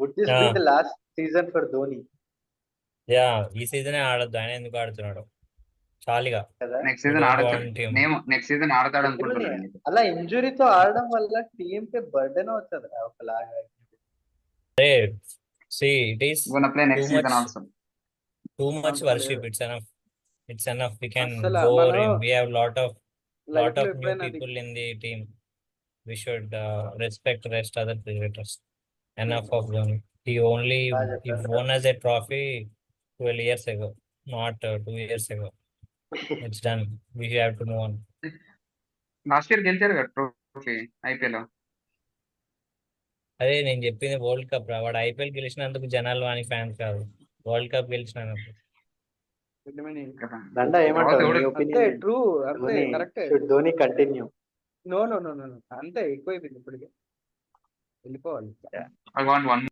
would this be the last season for Dhoni? Yeah ఈ సీజనే ఆడొద్దు, ఆయన ఎందుకు ఆడుతున్నాడు చాలిగా. కదా నెక్స్ట్ సీజన్ ఆడతాడు. టీమ్ నేను నెక్స్ట్ సీజన్ ఆడతాడు ఎందుకని అనుకుంటున్నాను. అలా ఇంజురీతో ఆడడం వల్ల టీం కి బర్డెన్ అవుతుంది ఒకలాగా. see it is Gonna play next too season much also. too much అంత worship. లేదు. It's enough we can అసలు go over మనం him. We have lot of life లో new ఎప్పుడైనా people in the team. We should respect rest other cricketers. Enough of them. He won as a trophy 12 years ago, not 2 years ago. It's done. We have to move on. Last year గెలిచారు కదా trophy IPL. అదే నేను చెప్పింది world cup రా. వాడు IPL గెలిచినందుకు జనాలు వాని fans కాదు, వరల్డ్ కప్ గెలిచినందుకు. దండ ఏమంటావు నీ అంతే ఒపీనియన్? ట్రూ, అంతే correct. Should Dhoni continue? No no no no, అంతే ఎక్కువైపోయింది ఇప్పటికే, వెళ్ళిపోవాలి. I want one